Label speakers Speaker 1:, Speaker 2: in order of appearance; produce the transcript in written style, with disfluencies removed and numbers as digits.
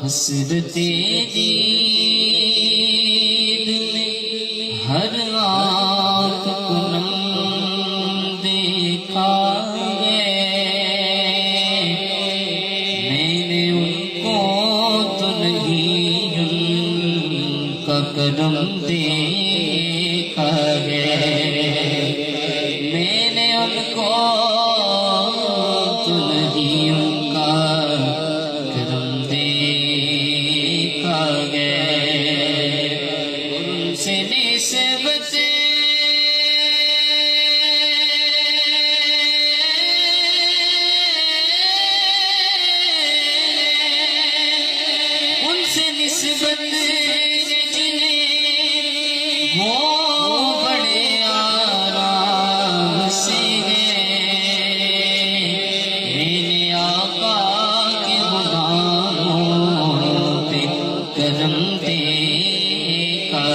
Speaker 1: حسرت دید میں ہر آنکھ کو نم دیکھا ہے، میں نے ان کو تو نہیں ان کا کرم دیکھا ہے، میں نے ان کو تو نہیں ان کا کرم دیکھا ہے، ان سے نسبت جنہیں وہ بڑے آرام سے گئے، میرے آقا کے غلاموں پہ کرم دیکھا